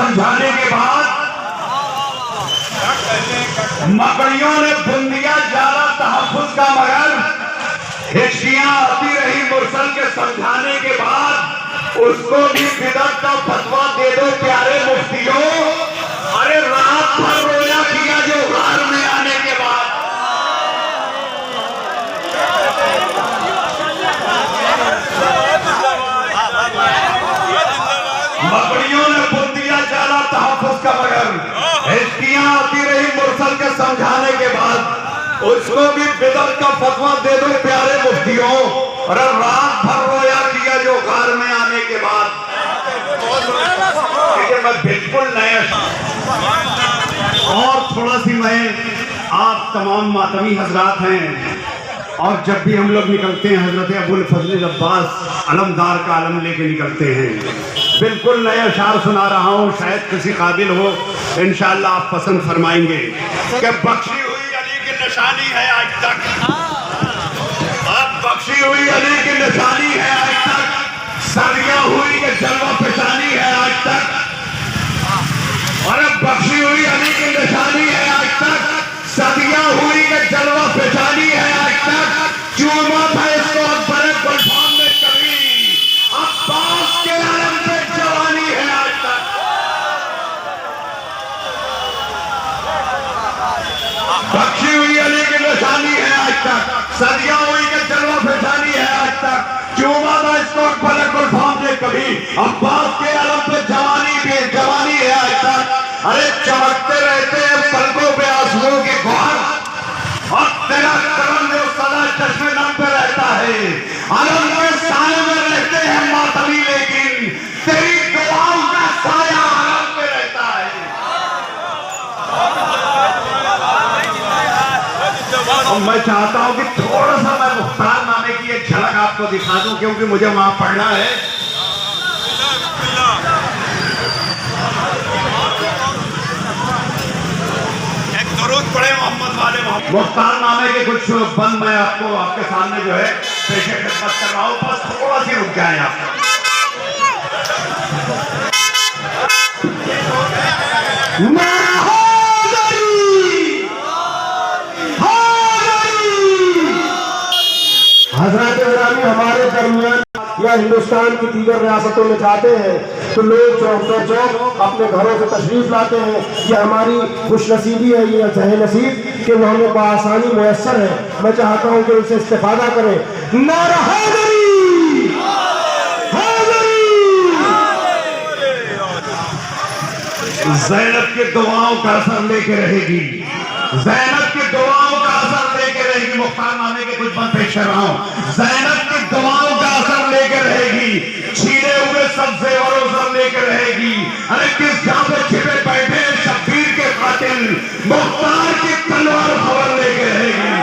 समझाने के बाद मकड़ियों ने बुंदिया जाला तहफ्फुज का, मगर हिचकियां आती रही मुरसल के समझाने के बाद उसको भी बिदअत का फतवा दे दो प्यारे मुफ्तियों। अरे रात भर रोया किया जो घर में आने के बाद। मकड़ियों ने बुंदिया जाला तहफ्फुज का, मगर हिचकियां आती रही मुरसल के समझाने के बाद उसको भी बिदअत का फतवा दे दो प्यारे मुफ्तियों। अरे रात भर रोया किया जो घर में आने के बाद। मैं बिल्कुल नया और थोड़ा सी मैं, आप तमाम मातमी हजरात हैं और जब भी हम लोग निकलते हैं हजरत अबुल फजल अब्बास अलमदार का आलम लेके निकलते हैं। बिल्कुल नया शार सुना रहा हूँ, शायद किसी काबिल हो, इंशाअल्लाह आप पसंद फरमाएंगे कि बख्शी हुई अली की निशानी है आज तक, अब बख्शी हुई अली की निशानी है आज तक, सदियां हुई कि जलवा पेशानी है आज तक। और अब बख्शी हुई अली की निशानी है आज तक, सदियां हुई कि जलवा पेशानी है आज तक। चूमा था इसको अकबर गुलफाम में कभी, अब्बास के आलम पे जवानी है आज तक। बख्शी हुई अली की निशानी है आज तक, सदियां हुई कि जलवा पेशानी है आज तक। चूमा था इसको अकबर गुलफाम में कभी, अब्बास के आलम पे जवानी है आज तक। अरे चमकते रहते हैं पलकों पे आंसुओं के गौर, और तेरा करम जो सदा चश्मे नम पे रहता है। आलम के साए में रहते हैं मातमी, लेकिन तेरी दुआओं का साया आलम पे रहता है। और मैं चाहता हूं कि थोड़ा सा मैं मुख्तार नामे की एक झलक आपको दिखा दूं, क्योंकि मुझे वहां पढ़ना है। पढ़े मोहम्मद वाले मोहम्मद मुख्तार नामे के कुछ बंद मैं आपको आपके सामने जो है पेशे खिदमत कर रहा हूं, बस थोड़ा सी रुक जाए आप। हजरत इब्राहिम हमारे दरमियान या हिंदुस्तान की दीगर रियासतों में जाते हैं तो लोग चौक दर चौक अपने घरों से तशरीफ लाते हैं। ये हमारी खुशनसीबी है, ये जहे नसीब कि वो हमें बआसानी मुयस्सर है। मैं चाहता हूँ कि उनसे इस्तेफादा करें। नारा हैदरी, ज़ैनब की दुआओं का असर लेके रहेगी, ज़ैनब की दुआओं का असर लेके रहेगी। मुख्तार नामे के कुछ बंद पेश कर रहा हूं। ज़ैनब की दुआओं का असर लेके रहेगी, छीने हुए सब जेवरों से लेके रहेगी। अरे किस जहां पे छिपे बैठे शब्बीर के कातिल, मुख्तार की तलवार खबर लेके रहेगी।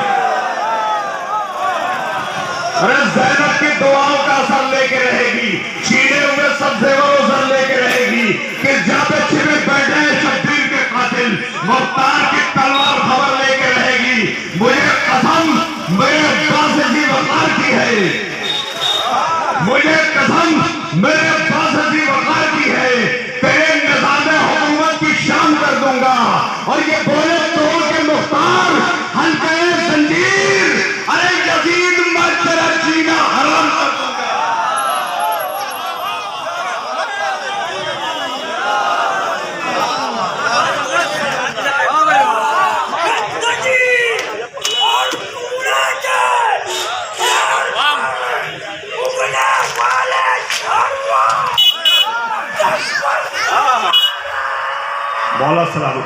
अरे ज़ैनब की दुआओं का असर लेके रहेगी, छीने हुए सब जेवरों से लेके रहेगी। किस जहां पे छिपे बैठे शब्बीर के कातिल, मुख्तार की तलवार खबर लेके रहेगी। मुझे कसम मेरे अब्बास जी वकार की है, मुझे कसम मेरे अब्बास जी वकार की है, तेरे निज़ाम हुकूमत की शान कर दूंगा। और ये बोले तोड़ के मुख्तार हल्के जंजीर, अरे यजीद मैं तेरा जीना हराम कर दूंगा। मौला सलाम।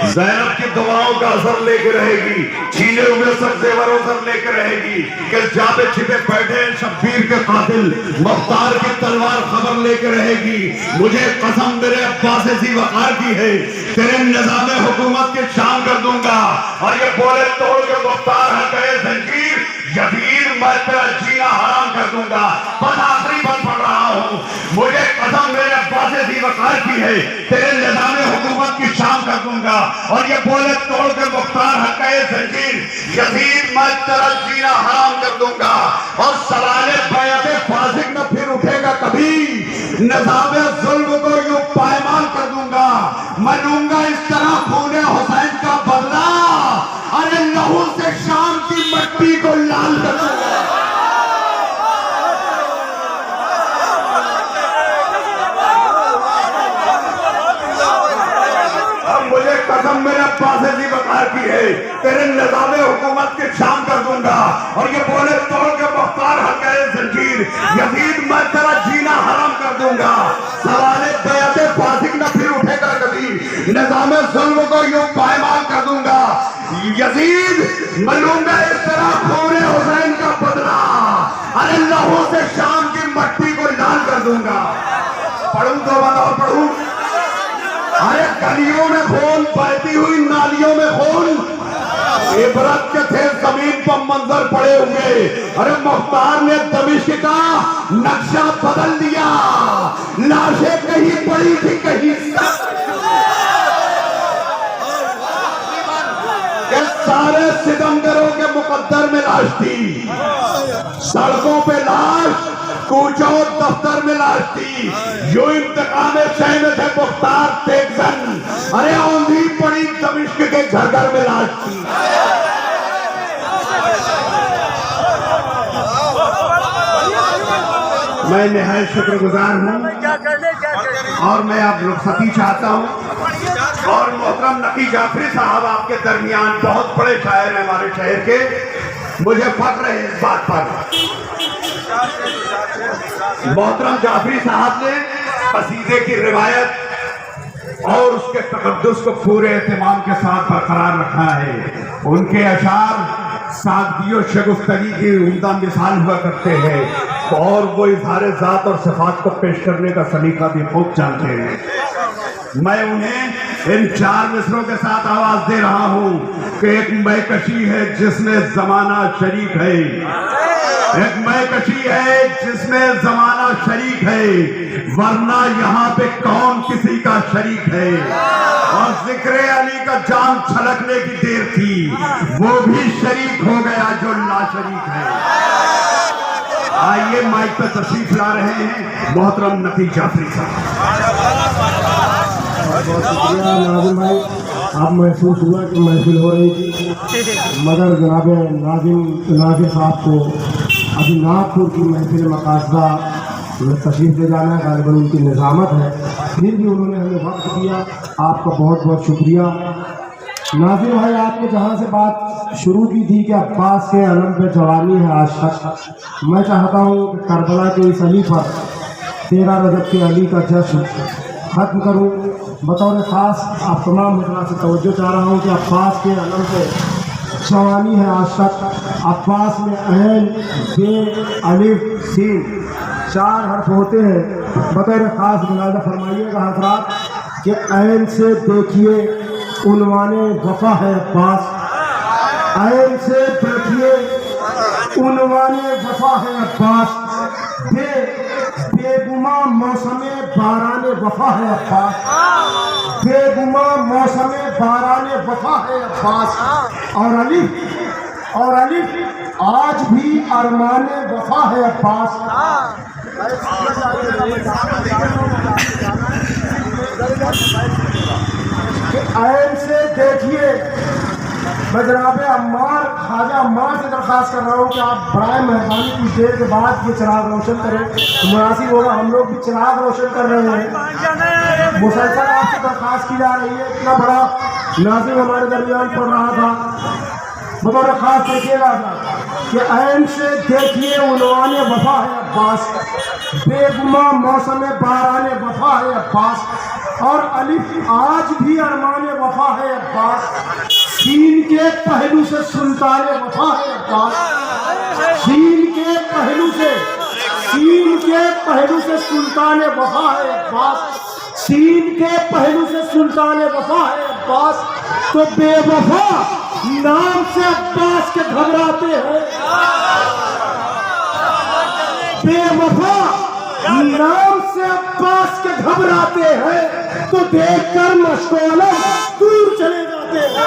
ज़ैनब की दुआओं का असर लेके रहेगी, छीने हुए सब जेवरों से लेके रहेगी। कि जहां पे छिपे बैठे शब्बीर के कातिल, मुख्तार की तलवार खबर लेके रहेगी। मुझे कसम मेरे अब्बास जी वकार की है, तेरे निज़ाम हुकूमत की शान कर दूंगा। और ये बोले तोड़ के मुख्तार हल्के जंजीर, यजीद मैं तेरा जीना हराम कर दूंगा। बस आखिरी बात पढ़ रहा हूँ। मुझे कसम मेरे अब्बास जी वकार की है, तेरे निज़ाम हुकूमत की शान कर दूंगा। और ये बोले तोड़ के मुख्तार हल्के जंजीर, यजीद मैं तेरा जीना हराम कर दूंगा। और सवाल बैत फासिक न फिर उठेगा कभी। निज़ाम जुल्म को यूं पायमाल कर दूंगा, मैं लूंगा इस तरह खूने हुसैन का बदला, अरे लहू से शाम की मट्टी को लाल कर दूंगा। मुझे कसम मेरे अब्बास जी बकार की है, तेरे निज़ामे हुकूमत की शाम कर दूंगा। और ये बोले तोड़ के मुख्तार हक गए जंजीर, यजीद मैं तेरा जीना हराम कर दूंगा। सवाले बैत फासिक न फिर उठेगा कभी, निज़ामे जुल्म को यूं पायमाल कर दूंगा। यजीद मैं लूंगा इस तरह खूने हुसैन का बदला, अरे लहू से शाम की मट्टी को लाल कर दूंगा। पढ़ूं तो बताओ पढ़ूं। अरे गलियों में खून, बहती हुई नालियों में खून, इबरत के थे जमीन पर मंजर पड़े हुए। अरे मुख्तार ने दमिश्क का नक्शा बदल दिया, लाशें कहीं पड़ी थी कहीं ये सारे सितमगरों के मुकद्दर में लाश थी, सड़कों पे लाश, कूचो दफ्तर में लाश थी। जो इंतकाम शह में थे मुख्तार तेगजन, अरे औंधी पड़ी दमिश्क के घर में लाश थी। मैं निहायत शुक्रगुजार हूँ और मैं आप रुखसती चाहता हूँ। और मोहतरम नकी जाफरी साहब आपके दरमियान बहुत बड़े शायर हैं हमारे शहर के, मुझे फख्र है इस बात पर। मोहतरम जाफरी साहब ने कसीदे की रिवायत और उसके तकद्दुस को पूरे एहतमाम के साथ बरकरार रखा है। उनके अशार सादगी और शगुफ्तगी की उम्दा मिसाल हुआ करते हैं और वो इज़हार ज़ात और सिफ़ात को पेश करने का सलीका भी खूब जानते हैं। मैं उन्हें इन चार मिसरों के साथ आवाज दे रहा हूँ कि एक मैकशी है जिसमें जमाना शरीक है, एक मैकशी है जिसमें जमाना शरीक है, वरना यहाँ पे कौन किसी का शरीक है। और जिक्र अली का जान छलकने की देर थी, वो भी शरीक हो गया जो ला शरीक है। आइए माइक पर तशरीफ ला रहे हैं मोहतरम नकी जाफरी साहब। बहुत शुक्रिया नाजिम भाई, आप महसूस हुआ कि महफिल हो रही थी, मगर जनाब नाजिम साहब को अभी नागपुर की महफिल मकासदा में तशरीफ़ ले जाना है, गालिबन उनकी निज़ामत है, फिर भी उन्होंने हमें वक्त दिया, आपका बहुत बहुत शुक्रिया। नाजिम भाई, आपने जहाँ से बात शुरू की थी कि अब्बास के अलम पे जवानी है आज तक, मैं चाहता हूँ कि करबला के इस अली पर 13 रजब के अली का जश्न ख़त्म करूँ। बतौर ख़ास आप तमाम हजरात से तवज्जो चाह रहा हूँ कि अब्बास के अलम पे जवानी है आज तक। अब्बास में ऐन, बे, अलिफ, सीन 4 हर्फ होते हैं। बतौर ख़ास मुलाज़ा फरमाइएगा हज़रात कि ऐन से देखिए उन्वाने वफ़ा है अब्बास, ऐन से देखिए उन्वाने वफ़ा है अब्बास, बेगुमा मौसमे बाराने वफ़ा है अब्बास, बेगुमा मौसमे बाराने वफ़ा है अब्बास। और अलिफ आज भी अरमाने वफ़ा है अब्बास। ऐन से देखिए, मैं जनाब अम्मार ख्वाजा अम्मार से दरख्वास्त कर रहा हूँ कि आप बराए मेहरबानी कुछ देर के बाद ये चिराग रोशन करें, तो मुनासिब होगा। हम लोग भी चिराग रोशन कर रहे हैं, मुसलसल आपसे दरख्वास्त की जा रही है। इतना बड़ा नाज़िम हमारे दरमियान पढ़ रहा था, बतौर खास देखिएगा कि ऐन से देखिए उन्वाने वफ़ा है अब्बास, बेगुमा मौसम बाराने वफ़ा है अब्बास। और अलिफ आज भी अरमाने वफ़ा है अब्बास, सीन के पहलू से सुल्ताने वफ़ा है अब्बास, सीन के पहलू से सुल्ताने वफ़ा है अब्बास, सीन के पहलू से सुल्ताने वफ़ा है अब्बास। तो बेवफा नाम से अब्बास के घबराते हैं, बेवफा नाम से अब्बास के घबराते हैं, तो देखकर मशकोला दूर चले जाते हैं,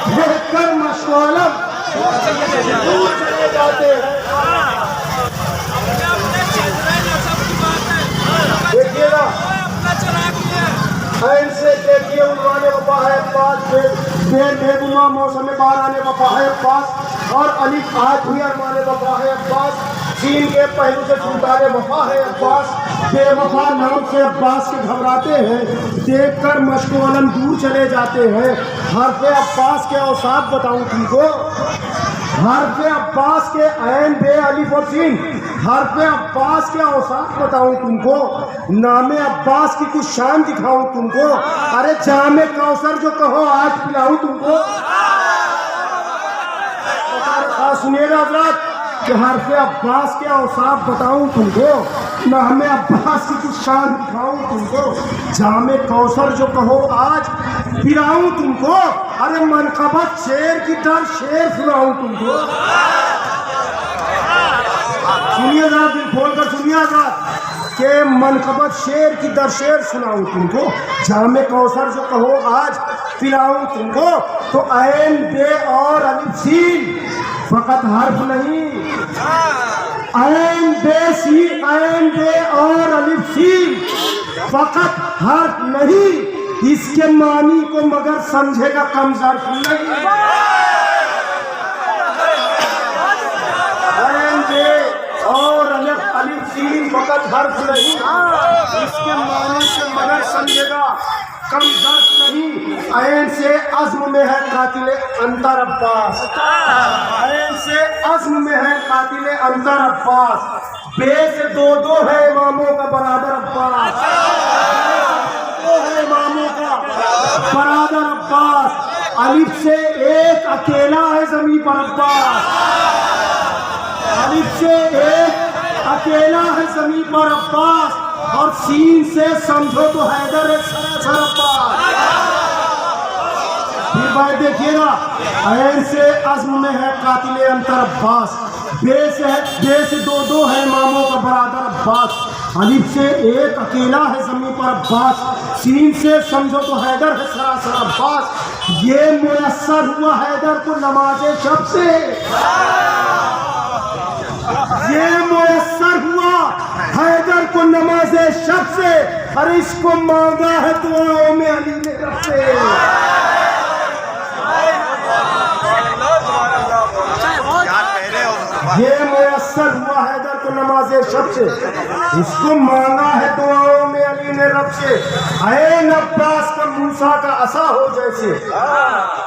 देखकर मशकोला दूर चले जाते हैं। देखिएगा ऐसे देखिए उन्होंने वफा है पास बेगुमा मौसम में बाहर आने वफा है पास और अली आज हुई अरमाने वफा है अब्बास चीन के पहलू से छुटाने वफा है अब्बास बेवफा नाम से अब्बास के घबराते हैं देखकर मशको अलम दूर चले जाते हैं। हरफ अब्बास के औसाफ बताऊं तुमको हरफ अब्बास के ऐन बे अलिफ और सीन हरफ अब्बास के औसाफ बताऊं तुमको नामे अब्बास की कुछ शान दिखाऊं तुमको अरे जामे कौसर जो कहो आज पिलाऊं तुमको। सुनिएगा हजरत कि हरफ अब्बास के औसाफ बताऊं तुमको नामे अब्बास की कुछ शान दिखाऊं तुमको जामे कौसर जो कहो आज पिलाऊं तुमको अरे मनकबत शेर की तरह शेर सुनाऊं तुमको। सुनिए जरा दिल खोल कर सुनिए जरा के मनकबत शेर की दर शेर सुनाऊं तुमको जामे कौसर जो कहो आज पिलाऊं तुमको तो ऐन बे और अलिफ सीन फकत हर्फ नहीं ऐन बे सी ऐन बे और अलिफ सीन फकत हर्फ नहीं इसके मानी को मगर समझेगा कम ज़र्फ नहीं। ऐन बे और अलिफ सीन फकत हर्फ नहीं इसके मानी को मगर समझेगा कम ज़र्फ नहीं। ऐन से अज़्म में है कातिल अंतर अब्बास ऐन से अज़्म में है कातिल अंतर अब्बास बे से दो दो है इमामों का बराबर अब्बास दो है इमामों का बराबर अब्बास अलिफ से एक अकेला है ज़मीन पर अब्बास अलिफ से एक अकेला है ज़मीन पर अब्बास और सीन से समझो तो हैदर है सरासर अब्बास। फिर बात देखिएगा ऐन से अज़्म में है कातिल अंतर अब्बास बे से दो दो है इमामों का बराबर अब्बास अलिफ से एक अकेला है ज़मीन पर अब्बास सीन से समझो तो हैदर है सरासर अब्बास ये मुयस्सर हुआ हैदर को नमाज़े शब से ये मुयस्सर हुआ हैदर को नमाज़े शब से अरे इसको मांगा है दुआओं में अली ने रब से। ये मुयस्सर हुआ हैदर को नमाज़े शब से इसको मांगा है दुआओं में अली ने रब से। ऐन अब्बास का मूसा का असा हो जैसे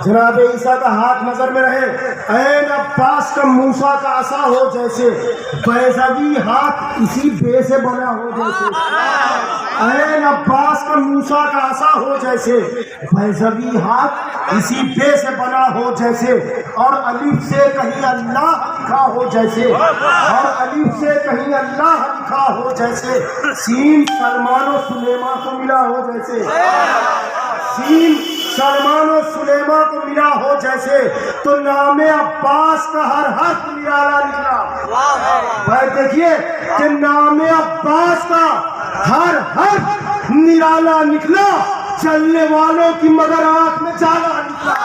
जनाब ईसा का हाथ नजर में रहे ऐन अब्बास का मूसा का असा हो जैसे बैज़वी हाथ इसी बे से बना हो जैसे ऐन अब्बास का मूसा का असा हो जैसे बैज़वी हाथ इसी बे से बना हो जैसे और अलिफ से कहीं अल्लाह लिखा हो जैसे और अलिफ से कहीं अल्लाह लिखा हो जैसे सीन सलमान और सुलेमा को मिला हो जैसे सीन सलमान और सुलेमा को मिला हो जैसे तो नामे अब्बास का हर हर्फ निराला निकला। भाई देखिए कि नामे अब्बास का हर हर्फ निराला निकला चलने वालों की मगर आंख में जाला निकला।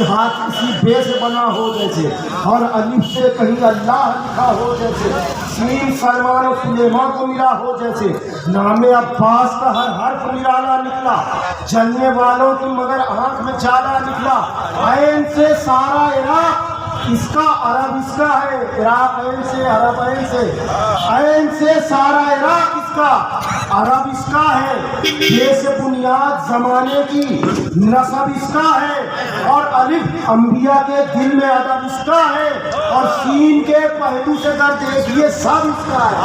हाथ किसी बे से बना हो जैसे और अलिफ से कहीं अल्लाह लिखा हो जैसे सीन सलमान और सुलेमा को मिला हो जैसे नामे अब्बास का हर हर्फ निराला निकला चलने वालों की मगर आंख में जाला निकला। ऐन से सारा इराक इसका अरब इसका है इराक ऐन से अरब ऐन से सारा इराक इसका अरब इसका है ये से बुनियाद जमाने की नसब इसका है और अलिफ अंबिया के दिल में अदब इसका है और सीन के पहलू से कर देखिए सब इसका है।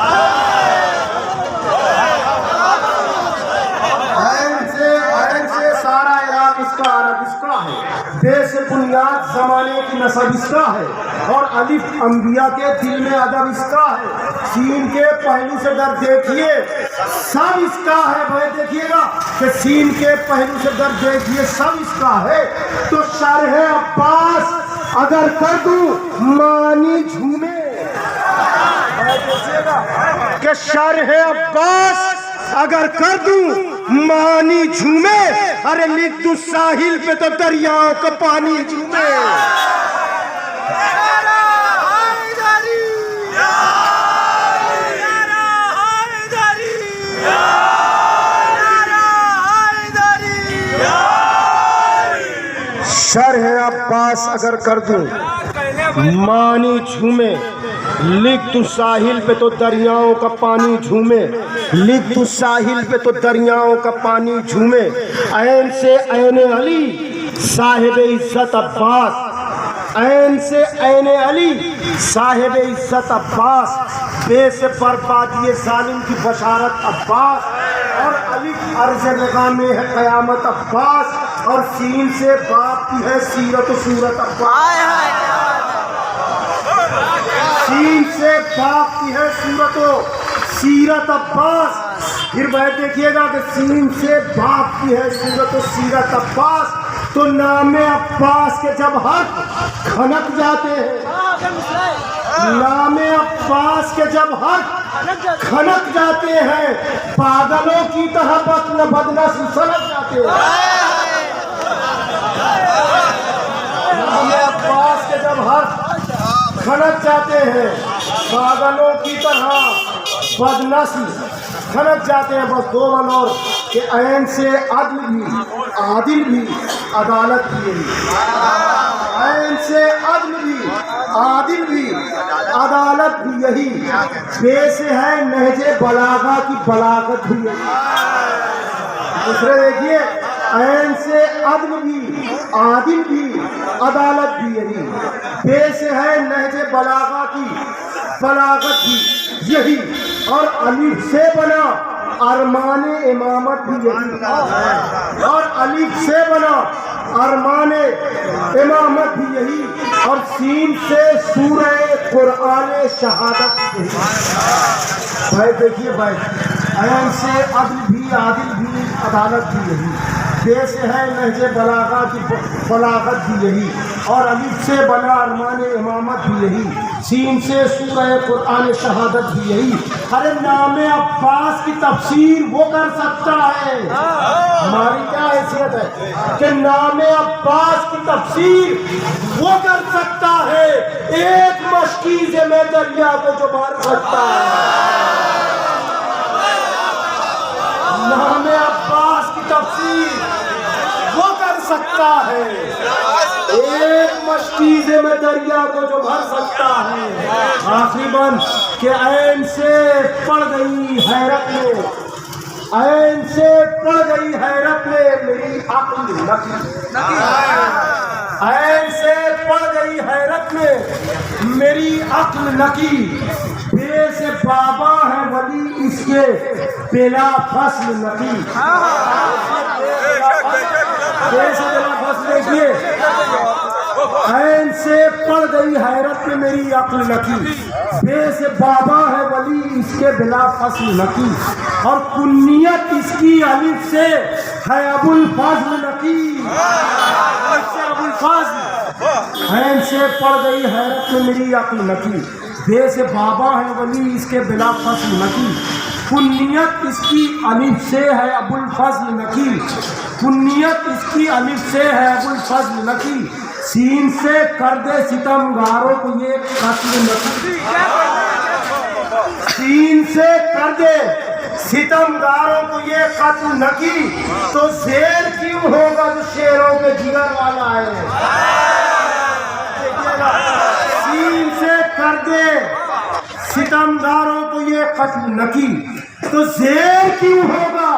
ऐन से सारा इराक इसका अरब इसका है बे से बुनियाद जमाने की नसब इसका है और अलिफ अंबिया के दिल में अदब इसका है सीन के पहलू से दर देखिए सब इसका है। भाई देखिएगा कि सीन के पहलू से दर देखिए सब इसका है तो शरह अब्बास अगर कर दूं मानी झूमे। भाई देखिएगा कि शरह अब्बास अगर कर दूं मानी झूमे, अरे लिख दू साहिल पे तो दरियाओं का पानी झूमे। शरह अब्बास अगर कर दूं, मानी झूमे, लिख तू साहिल पे तो दरियाओं का पानी झूमे, लिख तू साहिल पे तो दरियाओं का पानी झूमे। ऐन से ऐने अली साहिब इज्जत अब्बास, ऐन से ऐने अली साहिब इज्जत अब्बास, बे से बर्बादी जालिम की बशारत अब्बास, और अली अर्ज़ लगा में है क़यामत अब्बास, और सीन से बाप की है सीरत सूरत अब्बास, सीन से बाप की है सूरत सीरत अब्बास। फिर बैठ देखिएगा कि सीन से बाप की है सूरत सीरत अब्बास, तो नामे अब्बास के जब हक खनक जाते हैं, नामे अब्बास के जब हक खनक जाते हैं, पागलों की तरह बदनस्ल सनक जाते हैं। नामे अब्बास के जब हक खनक जाते हैं, पागलों की तरह बदनस्ल खनक जाते हैं। बस दो मन और कि ऐन से अदल भी आदिल भी अदालत भी यही, ऐन से अदल भी आदिल भी अदालत भी यही, बे से है नहजे बलागा की बलागत भी यही। दूसरे देखिए, ऐन से अदल भी आदिल भी अदालत भी यही, बे से है नहजे बलागा की बलागत भी यही, और अलिफ से बना अरमाने इमामत भी यही, और अलिफ से बना अरमाने इमामत भी यही, और सीन से सूरह कुरान शहादत भी यही। भाई देखिए भाई, ऐन से अदल भी आदिल भी अदालत भी यही, बे से है नहजे बलागा की बलागत भी यही, और अलिफ से बना अरमान इमामत भी यही, सीन से सूरह कुरान शहादत भी यही। अरे नामे अब्बास की तफसीर वो कर सकता है, हमारी क्या हैसियत है कि नामे अब्बास की तफसीर वो कर सकता है, एक मशकीज़ में दरिया को जो मार सकता है। नामे अब्बास की तफसीर वो कर सकता है, एक मशकीज़े में दरिया को जो भर सकता है। आखिरी बंद कि ऐन से पड़ गई हैरत में, ऐन से पड़ गई हैरत में मेरी अक्ल नकी, ऐन से पड़ गई हैरत में मेरी अक्ल नकी, बे से बाबा है वली इसके बेला फसल नकी, बे से बेला फसल देखिए, ऐन से पड़ गई हैरत में मेरी अक्ल नकी, बे से बाबा है वली इसके बिला फसल नकी, और कुन्नियत इसकी अलिफ से है अबुल फजल नकी, अबुल फजल। ऐन से पड़ गई हैरत में मेरी अक्ल नकी, बे से बाबा है वली इसके बिला फसल नकी, कुन्नियत इसकी अलिफ से है अबुल फजल नकी, कुन्नियत इसकी अलिफ से है अबुल फजल नकी, सीन से कर दे सितमगारों को ये कत्ल नकी, सीन से कर दे सितमगारों को ये कत्ल नकी, तो शेर क्यों होगा जो शेरों के जिगर वाला है। सीन से कर दे सितमगारों को ये कत्ल नकी, तो शेर क्यों होगा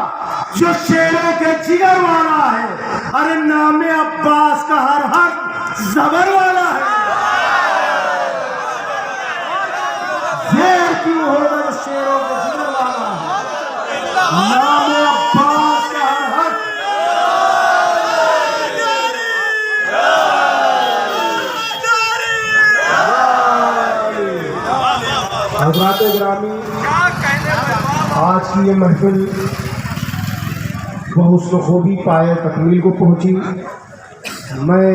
जो शेरों के जिगर वाला है। अरे नामे अब्बास का हर हक जबर वाला है, शेर क्यों होगा जो शेरों के जिगर वाला है। नामे अब्बास का हर हक हज़रात गिरामी, आज की ये महफिल बहुत खूबी पाए तकमील को पहुँची। मैं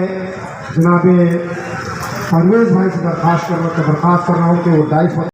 जनाब परवेज़ भाई से दरख्वास्त कर रहा हूँ कि वो दाइफ